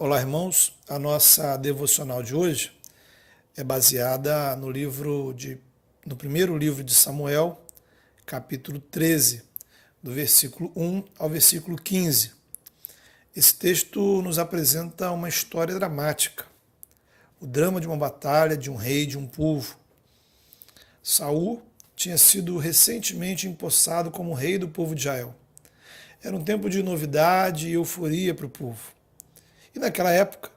Olá, irmãos. A nossa devocional de hoje é baseada no primeiro livro de Samuel, capítulo 13, do versículo 1 ao versículo 15. Esse texto nos apresenta uma história dramática, o drama de uma batalha, de um rei, de um povo. Saul tinha sido recentemente empossado como rei do povo de Israel. Era um tempo de novidade e euforia para o povo. E naquela época,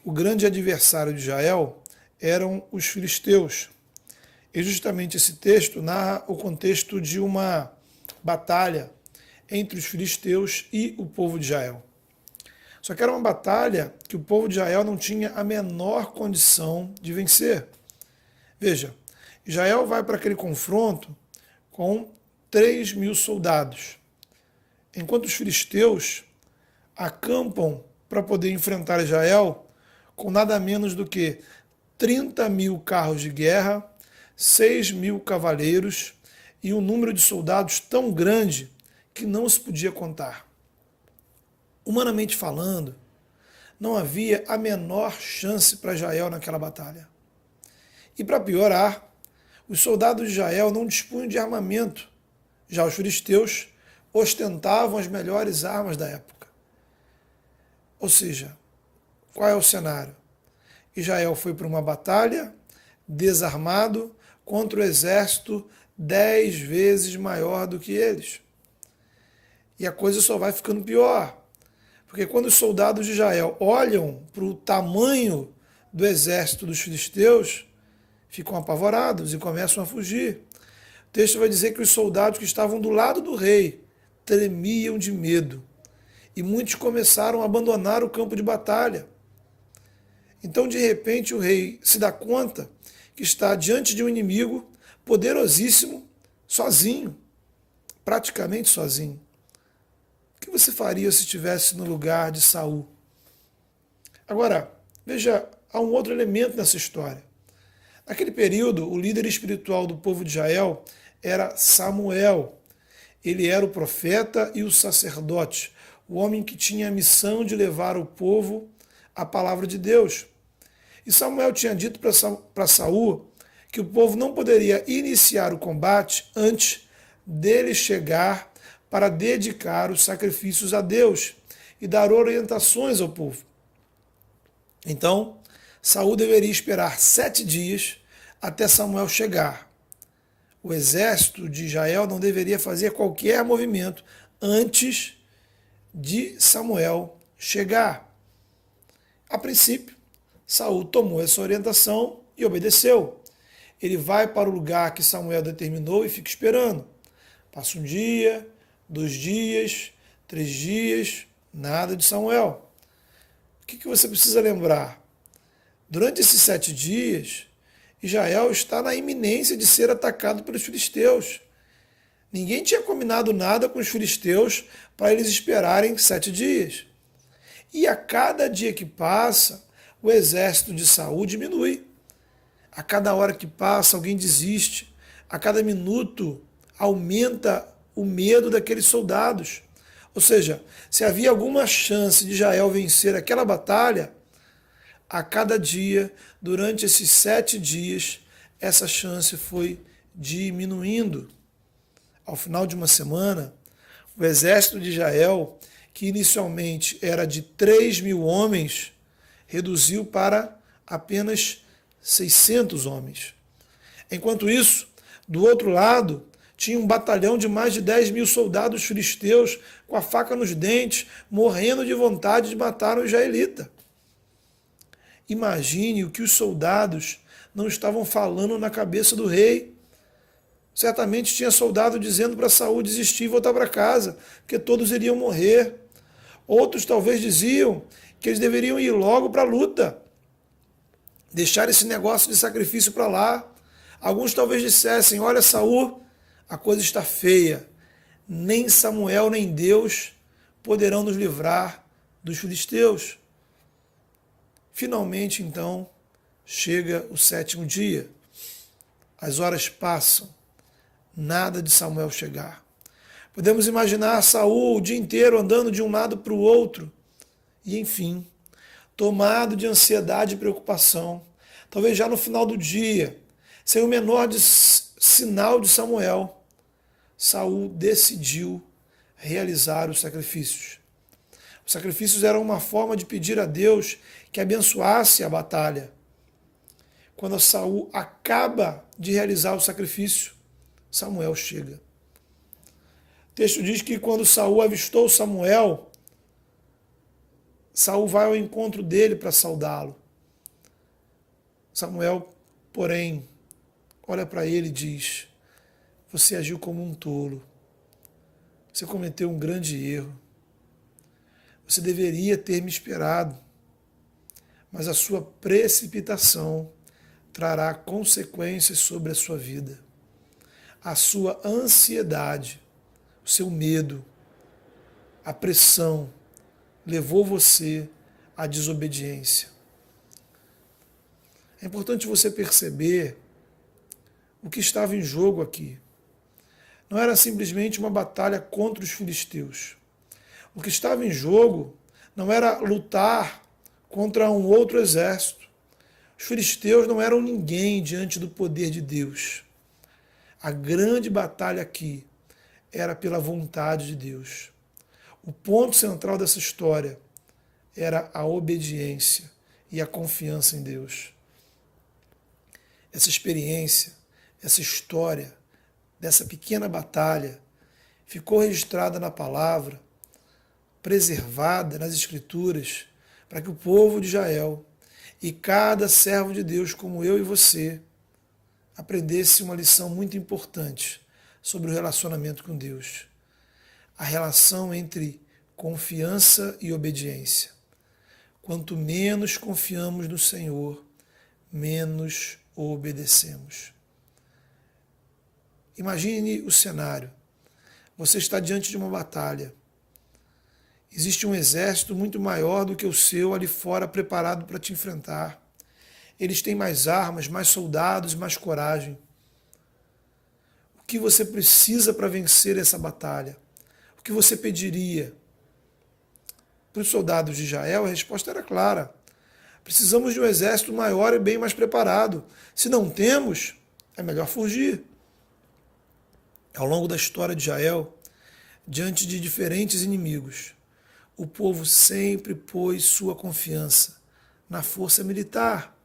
o grande adversário de Israel eram os filisteus. E justamente esse texto narra o contexto de uma batalha entre os filisteus e o povo de Israel. Só que era uma batalha que o povo de Israel não tinha a menor condição de vencer. Veja, Israel vai para aquele confronto com 3.000 soldados, enquanto os filisteus acampam para poder enfrentar Israel com nada menos do que 30.000 carros de guerra, 6.000 cavaleiros e um número de soldados tão grande que não se podia contar. Humanamente falando, não havia a menor chance para Israel naquela batalha. E para piorar, os soldados de Israel não dispunham de armamento. Já os filisteus ostentavam as melhores armas da época. Ou seja, qual é o cenário? Israel foi para uma batalha desarmado contra o exército 10 vezes maior do que eles. E a coisa só vai ficando pior. Porque quando os soldados de Israel olham para o tamanho do exército dos filisteus, ficam apavorados e começam a fugir. O texto vai dizer que os soldados que estavam do lado do rei tremiam de medo. E muitos começaram a abandonar o campo de batalha. Então, de repente, o rei se dá conta que está diante de um inimigo poderosíssimo, sozinho, praticamente sozinho. O que você faria se estivesse no lugar de Saul? Agora, veja, há um outro elemento nessa história. Naquele período, o líder espiritual do povo de Israel era Samuel. Ele era o profeta e o sacerdote, o homem que tinha a missão de levar o povo à palavra de Deus. E Samuel tinha dito para Saul que o povo não poderia iniciar o combate antes dele chegar para dedicar os sacrifícios a Deus e dar orientações ao povo. Então, Saul deveria esperar 7 dias até Samuel chegar. O exército de Israel não deveria fazer qualquer movimento antes de Samuel chegar. A princípio, Saul tomou essa orientação e obedeceu. Ele vai para o lugar que Samuel determinou e fica esperando. Passa um dia, 2 dias, 3 dias, nada de Samuel. O que você precisa lembrar? Durante esses 7 dias, Israel está na iminência de ser atacado pelos filisteus. Ninguém tinha combinado nada com os filisteus para eles esperarem 7 dias. E a cada dia que passa, o exército de Saul diminui. A cada hora que passa, alguém desiste. A cada minuto, aumenta o medo daqueles soldados. Ou seja, se havia alguma chance de Israel vencer aquela batalha, a cada dia, durante esses 7 dias, essa chance foi diminuindo. Ao final de uma semana, o exército de Israel, que inicialmente era de 3.000 homens, reduziu para apenas 600 homens. Enquanto isso, do outro lado, tinha um batalhão de mais de 10.000 soldados filisteus com a faca nos dentes, morrendo de vontade de matar o israelita. Imagine o que os soldados não estavam falando na cabeça do rei. Certamente tinha soldado dizendo para Saul desistir e voltar para casa, porque todos iriam morrer. Outros talvez diziam que eles deveriam ir logo para a luta, deixar esse negócio de sacrifício para lá. Alguns talvez dissessem, olha Saul, a coisa está feia, nem Samuel nem Deus poderão nos livrar dos filisteus. Finalmente, então, chega o 7º dia. As horas passam, nada de Samuel chegar. Podemos imaginar Saul o dia inteiro andando de um lado para o outro. E, enfim, tomado de ansiedade e preocupação, talvez já no final do dia, sem o menor sinal de Samuel, Saul decidiu realizar os sacrifícios. Os sacrifícios eram uma forma de pedir a Deus que abençoasse a batalha. Quando Saul acaba de realizar o sacrifício, Samuel chega. O texto diz que quando Saul avistou Samuel, Saul vai ao encontro dele para saudá-lo. Samuel, porém, olha para ele e diz: você agiu como um tolo. Você cometeu um grande erro. Você deveria ter me esperado, mas a sua precipitação trará consequências sobre a sua vida. A sua ansiedade, o seu medo, a pressão levou você à desobediência. É importante você perceber o que estava em jogo aqui. Não era simplesmente uma batalha contra os filisteus. O que estava em jogo não era lutar contra um outro exército. Os filisteus não eram ninguém diante do poder de Deus. A grande batalha aqui era pela vontade de Deus. O ponto central dessa história era a obediência e a confiança em Deus. Essa experiência, essa história dessa pequena batalha ficou registrada na palavra, preservada nas Escrituras, para que o povo de Israel e cada servo de Deus, como eu e você, aprendesse uma lição muito importante sobre o relacionamento com Deus. A relação entre confiança e obediência. Quanto menos confiamos no Senhor, menos obedecemos. Imagine o cenário. Você está diante de uma batalha. Existe um exército muito maior do que o seu ali fora preparado para te enfrentar. Eles têm mais armas, mais soldados, mais coragem. O que você precisa para vencer essa batalha? O que você pediria? Para os soldados de Israel, a resposta era clara. Precisamos de um exército maior e bem mais preparado. Se não temos, é melhor fugir. Ao longo da história de Israel, diante de diferentes inimigos, o povo sempre pôs sua confiança na força militar.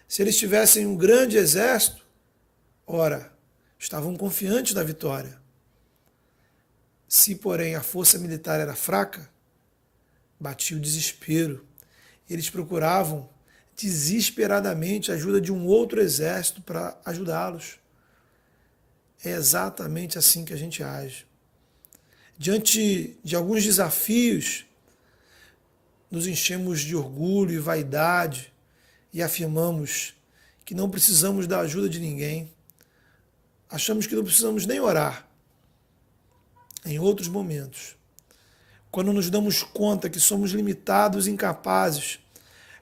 Se eles tivessem um grande exército, ora, estavam confiantes da vitória. Se, porém, a força militar era fraca, batia o desespero. Eles procuravam desesperadamente a ajuda de um outro exército para ajudá-los. É exatamente assim que a gente age. Diante de alguns desafios, nos enchemos de orgulho e vaidade e afirmamos que não precisamos da ajuda de ninguém. Achamos que não precisamos nem orar. Em outros momentos, quando nos damos conta que somos limitados e incapazes,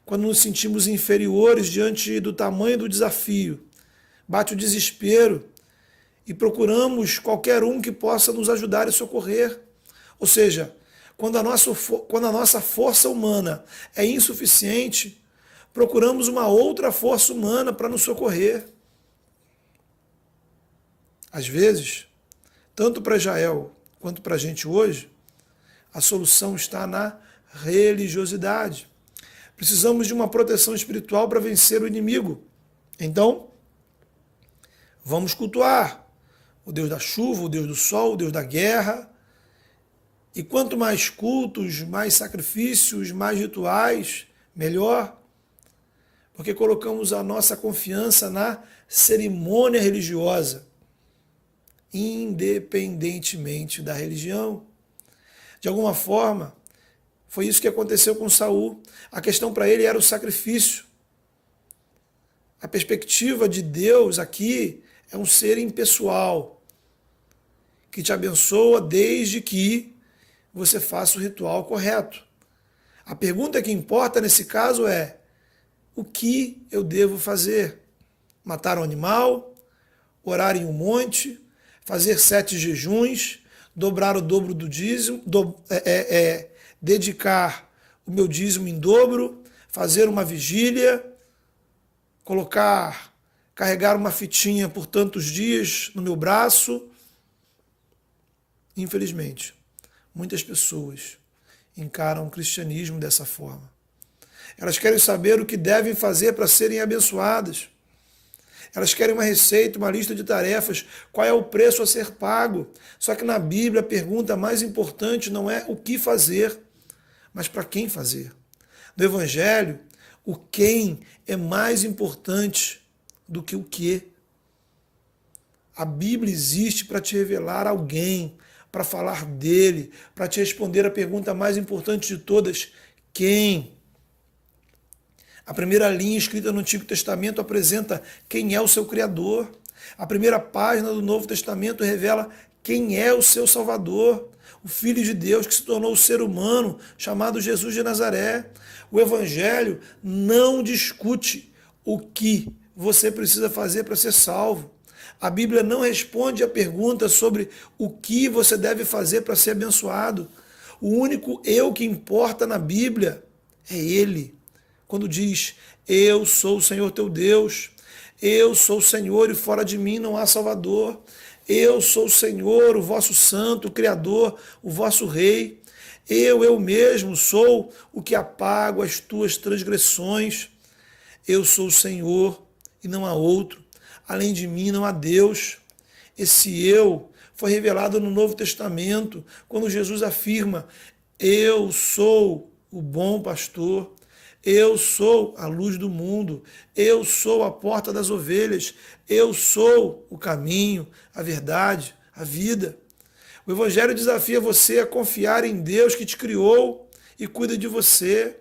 quando nos sentimos inferiores diante do tamanho do desafio, bate o desespero e procuramos qualquer um que possa nos ajudar e socorrer. Ou seja, quando a nossa força humana é insuficiente, procuramos uma outra força humana para nos socorrer. Às vezes, tanto para Israel quanto para a gente hoje, a solução está na religiosidade. Precisamos de uma proteção espiritual para vencer o inimigo. Então, vamos cultuar o Deus da chuva, o Deus do sol, o Deus da guerra. E quanto mais cultos, mais sacrifícios, mais rituais, melhor. Porque colocamos a nossa confiança na cerimônia religiosa, independentemente da religião. De alguma forma, foi isso que aconteceu com Saul. A questão para ele era o sacrifício. A perspectiva de Deus aqui é um ser impessoal, que te abençoa desde que você faça o ritual correto. A pergunta que importa nesse caso é: o que eu devo fazer? Matar um animal? Orar em um monte? Fazer 7 jejuns? Dobrar o dobro do dízimo? Dedicar o meu dízimo em dobro, fazer uma vigília, carregar uma fitinha por tantos dias no meu braço. Infelizmente, muitas pessoas encaram o cristianismo dessa forma. Elas querem saber o que devem fazer para serem abençoadas. Elas querem uma receita, uma lista de tarefas, qual é o preço a ser pago. Só que na Bíblia a pergunta mais importante não é o que fazer, mas para quem fazer. No Evangelho, o quem é mais importante do que o que. A Bíblia existe para te revelar alguém, para falar dele, para te responder a pergunta mais importante de todas: quem? A primeira linha escrita no Antigo Testamento apresenta quem é o seu Criador. A primeira página do Novo Testamento revela quem é o seu Salvador, o Filho de Deus que se tornou o ser humano, chamado Jesus de Nazaré. O Evangelho não discute o que você precisa fazer para ser salvo. A Bíblia não responde a pergunta sobre o que você deve fazer para ser abençoado. O único eu que importa na Bíblia é Ele. Quando diz: eu sou o Senhor teu Deus, eu sou o Senhor e fora de mim não há Salvador, eu sou o Senhor, o vosso Santo, o Criador, o vosso Rei, eu mesmo sou o que apago as tuas transgressões, eu sou o Senhor e não há outro, além de mim não há Deus. Esse eu foi revelado no Novo Testamento, quando Jesus afirma: eu sou o bom pastor, eu sou a luz do mundo, eu sou a porta das ovelhas, eu sou o caminho, a verdade, a vida. O Evangelho desafia você a confiar em Deus que te criou e cuida de você,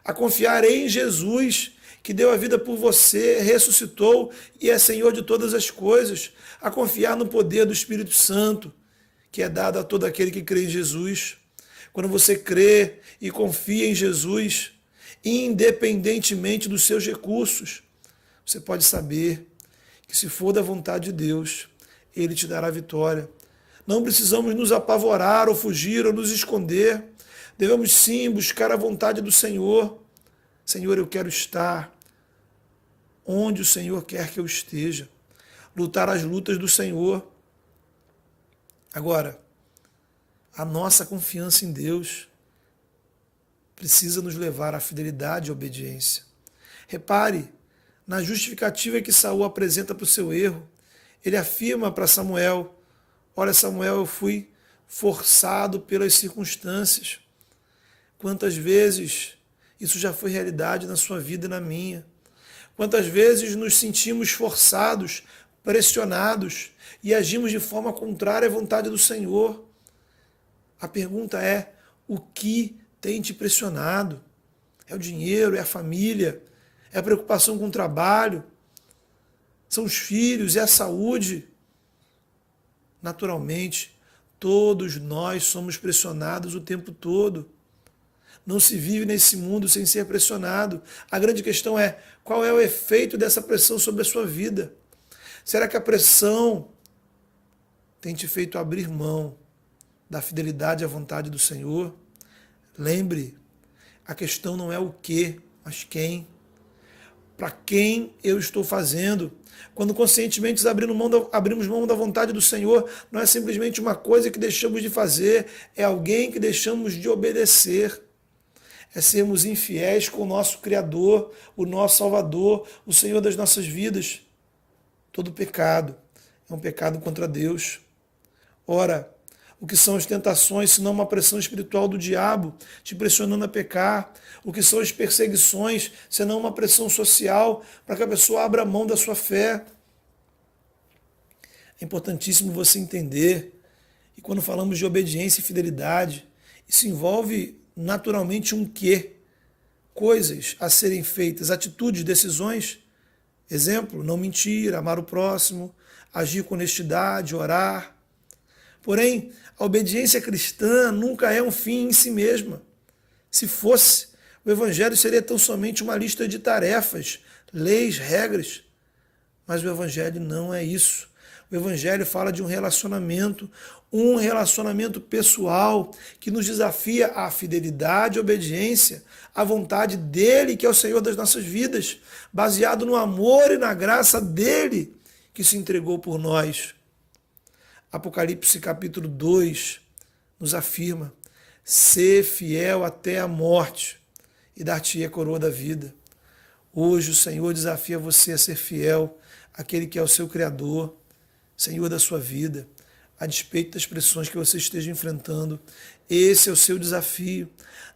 a confiar em Jesus, que deu a vida por você, ressuscitou e é Senhor de todas as coisas, a confiar no poder do Espírito Santo, que é dado a todo aquele que crê em Jesus. Quando você crê e confia em Jesus, independentemente dos seus recursos, você pode saber que, se for da vontade de Deus, Ele te dará vitória. Não precisamos nos apavorar ou fugir ou nos esconder. Devemos sim buscar a vontade do Senhor. Senhor, eu quero estar onde o Senhor quer que eu esteja. Lutar as lutas do Senhor. Agora, a nossa confiança em Deus precisa nos levar à fidelidade e à obediência. Repare na justificativa que Saul apresenta para o seu erro. Ele afirma para Samuel: olha, Samuel, eu fui forçado pelas circunstâncias. Quantas vezes isso já foi realidade na sua vida e na minha? Quantas vezes nos sentimos forçados, pressionados e agimos de forma contrária à vontade do Senhor? A pergunta é: o que tem te pressionado? É o dinheiro, é a família, é a preocupação com o trabalho, são os filhos, é a saúde? Naturalmente, todos nós somos pressionados o tempo todo. Não se vive nesse mundo sem ser pressionado. A grande questão é: qual é o efeito dessa pressão sobre a sua vida? Será que a pressão tem te feito abrir mão da fidelidade à vontade do Senhor? Lembre, a questão não é o que, mas quem. Para quem eu estou fazendo? Quando conscientemente abrimos mão da vontade do Senhor, não é simplesmente uma coisa que deixamos de fazer, é alguém que deixamos de obedecer. É sermos infiéis com o nosso Criador, o nosso Salvador, o Senhor das nossas vidas. Todo pecado é um pecado contra Deus. Ora, o que são as tentações, senão uma pressão espiritual do diabo, te pressionando a pecar? O que são as perseguições, senão uma pressão social, para que a pessoa abra mão da sua fé? É importantíssimo você entender, e quando falamos de obediência e fidelidade, isso envolve naturalmente um quê? Coisas a serem feitas, atitudes, decisões. Exemplo: não mentir, amar o próximo, agir com honestidade, orar. Porém, a obediência cristã nunca é um fim em si mesma. Se fosse, o Evangelho seria tão somente uma lista de tarefas, leis, regras. Mas o Evangelho não é isso. O Evangelho fala de um relacionamento pessoal que nos desafia à fidelidade e obediência à vontade dele, que é o Senhor das nossas vidas, baseado no amor e na graça dele que se entregou por nós. Apocalipse capítulo 2 nos afirma: ser fiel até a morte e dar-te a coroa da vida. Hoje o Senhor desafia você a ser fiel àquele que é o seu Criador, Senhor da sua vida, a despeito das pressões que você esteja enfrentando. Esse é o seu desafio.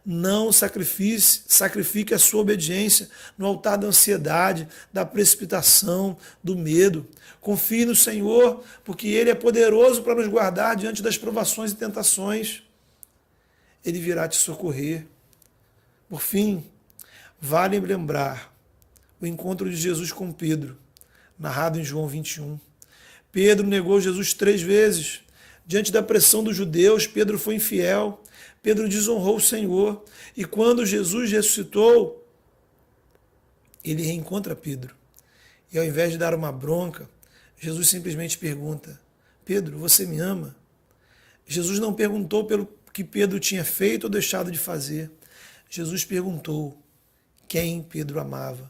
Não sacrifique a sua obediência no altar da ansiedade, da precipitação, do medo. Confie no Senhor, porque Ele é poderoso para nos guardar diante das provações e tentações. Ele virá te socorrer. Por fim, vale lembrar o encontro de Jesus com Pedro, narrado em João 21. Pedro negou Jesus 3 vezes. Diante da pressão dos judeus, Pedro foi infiel. Pedro desonrou o Senhor. E quando Jesus ressuscitou, ele reencontra Pedro. E ao invés de dar uma bronca, Jesus simplesmente pergunta: Pedro, você me ama? Jesus não perguntou pelo que Pedro tinha feito ou deixado de fazer. Jesus perguntou quem Pedro amava.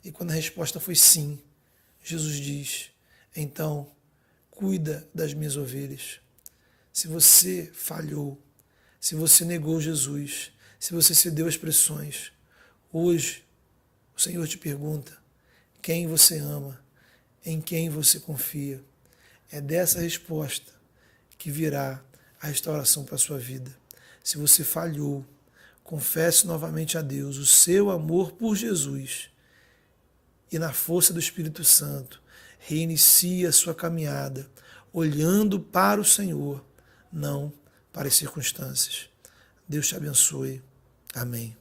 E quando a resposta foi sim, Jesus diz: então, cuida das minhas ovelhas. Se você falhou, se você negou Jesus, se você cedeu às pressões, hoje o Senhor te pergunta quem você ama, em quem você confia. É dessa resposta que virá a restauração para a sua vida. Se você falhou, confesse novamente a Deus o seu amor por Jesus e na força do Espírito Santo, reinicie a sua caminhada, olhando para o Senhor, não para as circunstâncias. Deus te abençoe. Amém.